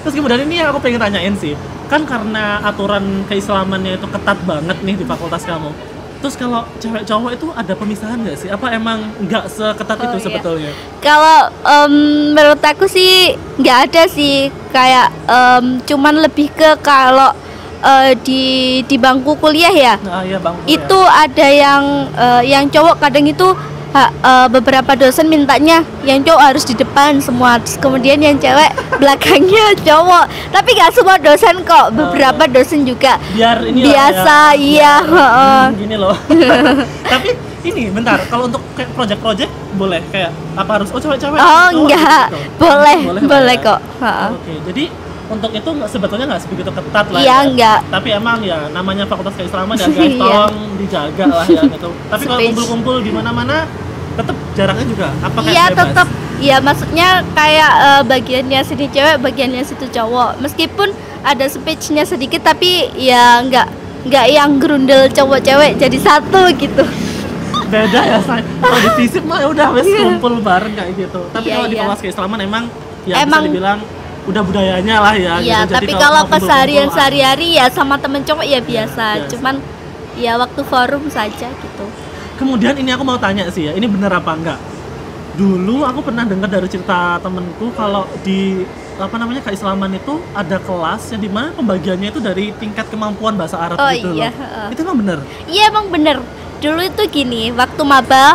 Terus kemudian ini yang aku pengen tanyain sih, kan karena aturan keislamannya itu ketat banget nih di fakultas kamu. Terus kalau cewek cowok itu ada pemisahan nggak sih? Apa emang nggak seketat itu iya. sebetulnya? Kalau menurut aku sih nggak ada sih, kayak cuman lebih ke kalau di bangku kuliah ya. Nah, iya bang. Itu ada yang cowok kadang itu beberapa dosen mintanya yang cowok harus di depan semua, terus kemudian yang cewek belakangnya cowok. Tapi nggak semua dosen kok, beberapa dosen juga Biar ini biasa, iya. Gini loh. Tapi ini bentar, kalau untuk kayak project boleh kayak apa harus cewek-cewek? Oh enggak, gitu? boleh Ya? kok. Oke, jadi untuk itu sebetulnya nggak sebegitu ketat lah Iya, ya. enggak. Tapi emang ya namanya fakultas keislaman ya guys, Iya. tolong dijaga lah ya gitu. Tapi kalau Space. kumpul-kumpul di mana-mana tetap jaraknya juga apa kayak Iya bebas? tetap, ya maksudnya kayak bagiannya sini cewek, bagiannya situ cowok. Meskipun ada speech-nya sedikit, tapi ya nggak yang gerundel cowok cewek jadi satu gitu. Beda ya say. Kalau di FISIP mah ya udah wes kumpul bareng kayak gitu. Tapi Iya, kalau di iya. fakultas keislaman emang ya Emang- bisa dibilang udah budayanya lah ya. Iya, gitu. Jadi tapi kalau mau keseharian kumpul-kumpul, sehari-hari ya sama temen cowok ya biasa. biasa. Cuman ya waktu forum saja gitu. Kemudian ini aku mau tanya sih ya, ini bener apa enggak? Dulu aku pernah dengar dari cerita temenku kalau di apa namanya keislaman itu ada kelas yang dimana pembagiannya itu dari tingkat kemampuan bahasa Arab Oh gitu iya, loh. heeh. Itu emang bener? Iya emang bener. Dulu itu gini, waktu maba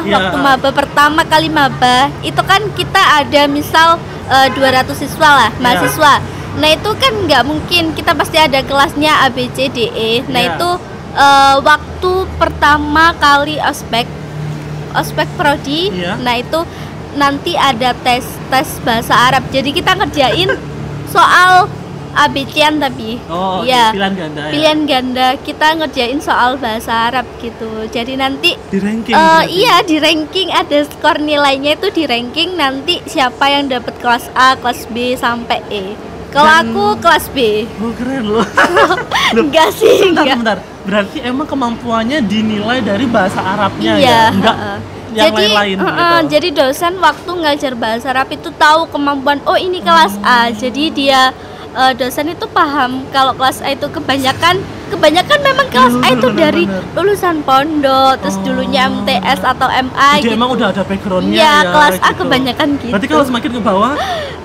pertama kali maba itu kan kita ada misal 200 siswa lah, mahasiswa. Nah itu kan nggak mungkin, kita pasti ada kelasnya A, B, C, D, E. Nah Iya. itu waktu pertama kali ospek prodi, Iya. nah itu nanti ada tes bahasa Arab. Jadi kita ngerjain soal ABC-an tapi Oh, iya. pilihan ganda ya? Pilihan ganda, kita ngerjain soal bahasa Arab gitu. Jadi nanti Di ranking berarti? iya di ranking, ada skor nilainya itu di ranking, nanti siapa yang dapat kelas A, kelas B sampai E. Kalau Dan- aku kelas B. Oh keren loh. Enggak sih, enggak. Bentar. Berarti emang kemampuannya dinilai dari bahasa Arabnya Iya, ya? Enggak heeh. yang lain-lain gitu? Jadi dosen waktu ngajar bahasa Arab itu tahu kemampuan, oh ini kelas A. Jadi dia dosen itu paham kalau kelas A itu kebanyakan memang kelas A itu dari Bener-bener. lulusan pondok, terus Oh. dulunya MTS atau MA Jadi gitu. emang udah ada backgroundnya Iya, ya? kelas A gitu. kebanyakan gitu. Berarti kalau semakin ke bawah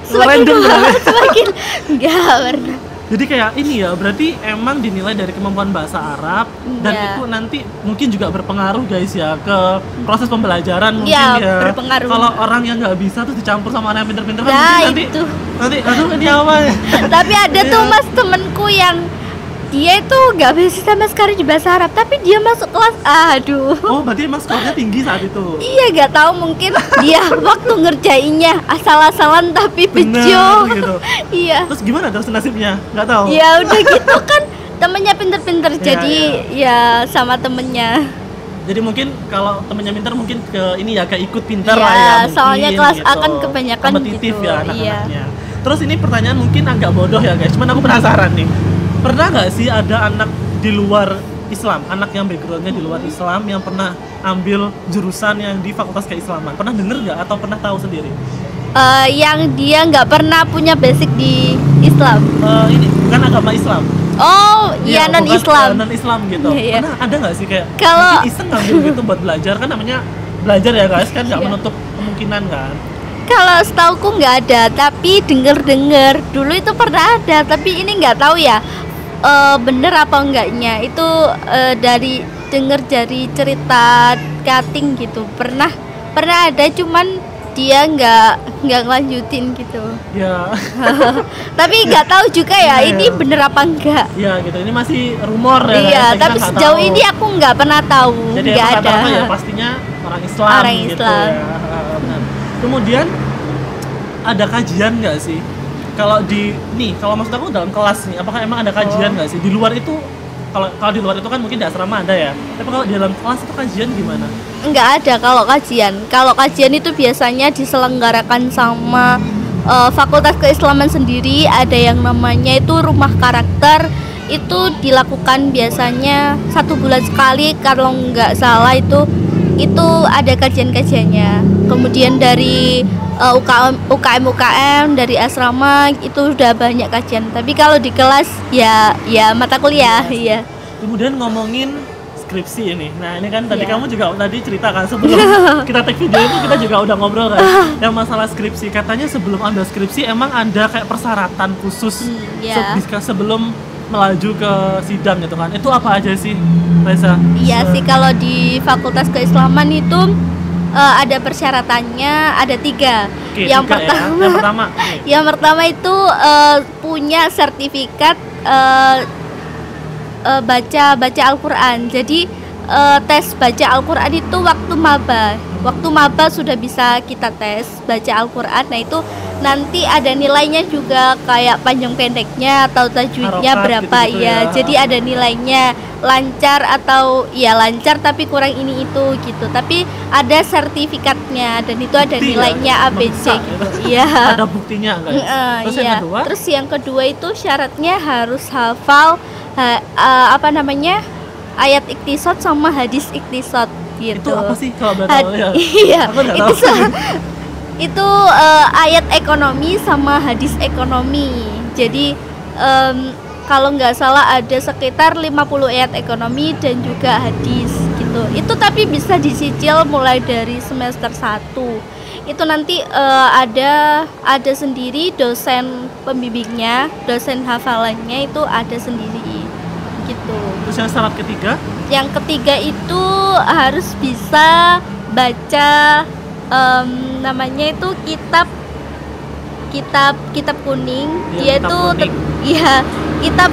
Semakin random tua, berarti. semakin enggak pernah. Jadi kayak ini ya, berarti emang dinilai dari kemampuan bahasa Arab dan Iya. itu nanti mungkin juga berpengaruh guys ya ke proses pembelajaran mungkin Iya, ya. berpengaruh. Kalau orang yang nggak bisa terus dicampur sama orang yang pinter-pinter kan Nah, mungkin itu. nanti aduh ini apa ya? Tapi ada tuh Iya. mas temenku yang dia itu nggak bisa sama sekali di bahasa Arab, tapi dia masuk kelas A. Aduh. Oh, berarti emang skornya tinggi saat itu. Iya, nggak tahu, mungkin dia waktu ngerjainnya asal-asalan tapi Bener, bejo. gitu. Iya. Terus gimana terus nasibnya? Nggak tahu. Ya udah gitu kan, temennya pinter-pinter, Iya, jadi ya sama temennya. Jadi mungkin kalau temennya pinter mungkin ke ini ya kayak ikut pinter Iya, lah ya. Mungkin, soalnya kelas A kan kebanyakan kompetitif gitu, ya iya. anak-anaknya. Terus ini pertanyaan mungkin agak bodoh ya guys, cuman aku penasaran nih. Pernah nggak sih ada anak di luar Islam, anak yang backgroundnya di luar Islam yang pernah ambil jurusan yang di fakultas keislaman? Pernah denger nggak atau pernah tahu sendiri? Yang dia nggak pernah punya basic di Islam. Ini bukan agama Islam. Oh, iya Bukan, non Islam. non Islam gitu. Iya, iya. Pernah ada nggak sih kayak Kalau- mungkin iseng ngambil gitu buat belajar, kan namanya belajar ya guys, kan nggak Iya. menutup kemungkinan kan? Kalau setauku nggak ada, tapi denger dulu itu pernah ada, tapi ini nggak tahu ya bener apa enggaknya. Itu dari cerita cutting gitu. Pernah ada, cuman dia nggak ngelanjutin gitu. Ya. Tapi nggak tahu juga ya Iya, ini iya. bener apa enggak. Iya gitu, ini masih rumor ya. Iya, kita tapi nggak sejauh tahu. ini aku nggak pernah tahu. Jadi Nggak emang ada. rata-rata ya pastinya orang Islam. Orang gitu Islam. ya. Benar. Kemudian ada kajian nggak sih? Kalau kalau maksud aku dalam kelas nih, apakah emang ada kajian nggak sih? Di luar itu, kalau di luar itu kan mungkin di asrama ada ya. Tapi kalau di dalam kelas itu kajian gimana? Nggak ada kalau kajian. Kalau kajian itu biasanya diselenggarakan sama Fakultas Keislaman sendiri. Ada yang namanya itu rumah karakter. Itu dilakukan biasanya 1 bulan sekali. Kalau nggak salah itu itu ada kajian-kajiannya. Kemudian dari UKM dari asrama itu udah banyak kajian. Tapi kalau di kelas ya mata kuliah ya. Kemudian ngomongin skripsi ini. Nah, ini kan tadi Iya. kamu juga tadi cerita kan sebelum kita take video itu kita juga udah ngobrol kan yang masalah skripsi. Katanya sebelum ambil skripsi emang ada kayak persyaratan khusus Iya. sebelum melaju ke sidang gitu kan. Itu apa aja sih, Reza? Iya sih, kalau di Fakultas Keislaman itu ada persyaratannya, ada 3. Oke, Yang 3 pertama, ya. Yang pertama. yang pertama itu punya sertifikat baca Al-Quran. Jadi tes baca Al-Quran itu waktu maba sudah bisa kita tes baca Al-Quran. Nah itu nanti ada nilainya juga, kayak panjang pendeknya atau tajwidnya Harokat berapa gitu-gitu ya. ya. Jadi ada nilainya, lancar atau ya lancar tapi kurang ini itu gitu. Tapi ada sertifikatnya dan itu ada Bukti ya? nilainya ABC Merusak gitu. gitu. Iya. Ada buktinya enggak ya? Terus yang Iya. kedua? Terus yang kedua itu syaratnya harus hafal ayat iktisad sama hadis iktisad gitu. Itu apa sih kalau boleh Had- tahu ya? Iya, Aku nggak itu tahu. itu ayat ekonomi sama hadis ekonomi. Jadi kalau nggak salah ada sekitar 50 ayat ekonomi dan juga hadis gitu. Itu tapi bisa dicicil mulai dari semester 1. Itu nanti ada sendiri dosen pembimbingnya, dosen hafalannya itu ada sendiri gitu. Terus yang syarat ketiga? Yang ketiga itu harus bisa baca namanya itu kitab kuning. Iya, Dia kitab itu kuning. kitab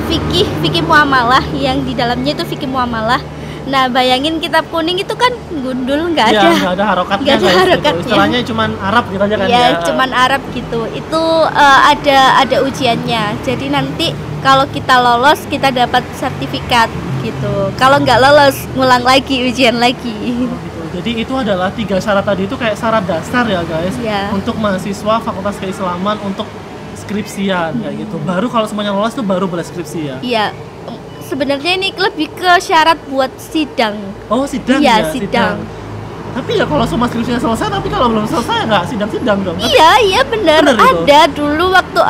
fikih muamalah, yang di dalamnya itu fikih muamalah. Nah, bayangin kitab kuning itu kan gundul, nggak Iya, ada. nggak ada harokatnya Nggak ada guys, gitu. harokatnya. Istilahnya cuman Arab gitu aja kan Ya, ya. cuman Arab gitu. Itu ada ujiannya. Jadi nanti kalau kita lolos kita dapat sertifikat gitu. Kalau nggak lolos ngulang lagi, ujian lagi. Gitu. Jadi itu adalah 3 syarat tadi, itu kayak syarat dasar ya guys, Iya. untuk mahasiswa Fakultas Keislaman untuk skripsian kayak gitu. Baru kalau semuanya lolos tuh baru boleh skripsi ya. Iya. Sebenarnya ini lebih ke syarat buat sidang. Oh, sidang Iya, ya, sidang. Tapi ya kalau semua skripsinya selesai, tapi kalau belum selesai nggak sidang-sidang dong. Kan? Iya benar. Bener itu. Ada dulu waktu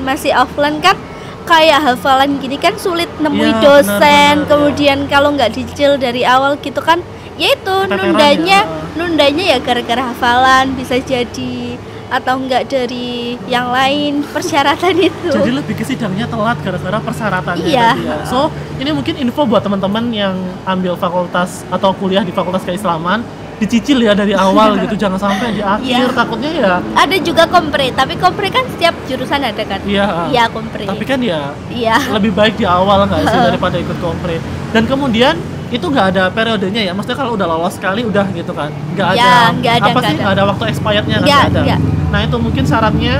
masih offline kan kayak hafalan gini kan sulit nemuin Iya, dosen. benar, Kemudian kalau nggak dicicil dari awal gitu kan, ya itu Keteteran nundanya ya gara-gara hafalan bisa jadi, atau enggak dari yang lain persyaratan itu. Jadi lebih ke sidangnya telat gara-gara persyaratannya Iya. tadi ya. So, ini mungkin info buat teman-teman yang ambil fakultas atau kuliah di Fakultas Keislaman, dicicil ya dari awal gitu, jangan sampai di akhir Iya. takutnya ya. Ada juga kompre, tapi kompre kan setiap jurusan ada kan? Iya. Iya, kompre. Tapi kan ya Iya. lebih baik di awal nggak sih daripada ikut kompre. Dan kemudian itu nggak ada periodenya ya, maksudnya kalau udah lolos sekali udah gitu kan, nggak ada, Ya, nggak ada, apa nggak sih ada. nggak ada waktu expirednya, Nggak, nggak ada. nggak. Nah itu mungkin syaratnya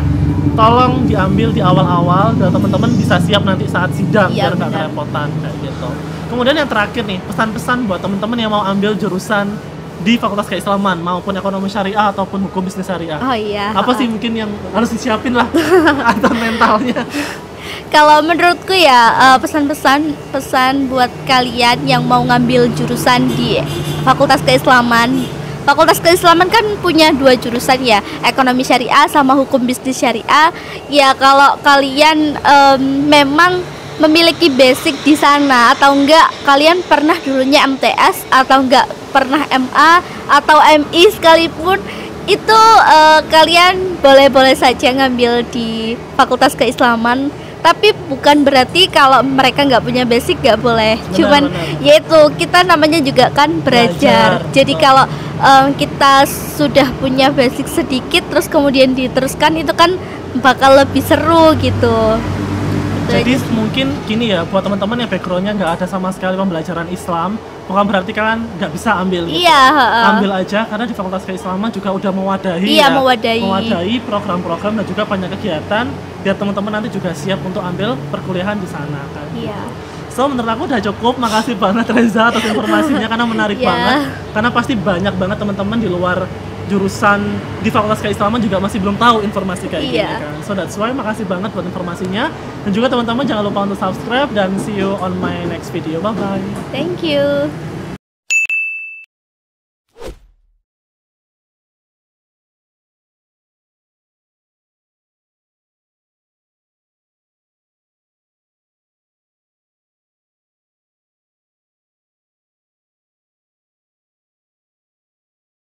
tolong diambil di awal-awal dan teman-teman bisa siap nanti saat sidang Iya, biar nggak benar. kerepotan kayak gitu. Kemudian yang terakhir nih, pesan-pesan buat teman-teman yang mau ambil jurusan di Fakultas Keislaman maupun ekonomi syariah ataupun hukum bisnis syariah. Oh iya. Apa sih mungkin yang harus disiapin lah atau mentalnya? Kalau menurutku ya pesan buat kalian yang mau ngambil jurusan di Fakultas Keislaman. Fakultas Keislaman kan punya 2 jurusan ya, ekonomi syariah sama hukum bisnis syariah. Ya kalau kalian memang memiliki basic di sana atau enggak kalian pernah dulunya MTS atau enggak pernah MA atau MI sekalipun, itu kalian boleh-boleh saja ngambil di Fakultas Keislaman. Tapi bukan berarti kalau mereka nggak punya basic nggak boleh. Cuman benar. yaitu kita namanya juga kan belajar. Jadi betul. kalau kita sudah punya basic sedikit terus kemudian diteruskan, itu kan bakal lebih seru gitu. Jadi mungkin gini ya, buat teman-teman yang backgroundnya nggak ada sama sekali pembelajaran Islam, bukan berarti kalian nggak bisa ambil gitu. Iya, Ambil aja, karena di Fakultas Keislaman juga udah mewadahi Iya, ya, mewadahi. program-program dan juga banyak kegiatan biar teman-teman nanti juga siap untuk ambil perkuliahan di sana kan. Iya. So menurut aku udah cukup, makasih banget Reza atas informasinya karena menarik Iya. banget. Karena pasti banyak banget teman-teman di luar jurusan di Fakultas Keislaman juga masih belum tahu informasi kayak gini Iya. kan. So that's why makasih banget buat informasinya. Dan juga teman-teman jangan lupa untuk subscribe dan see you on my next video. Bye bye. Thank you.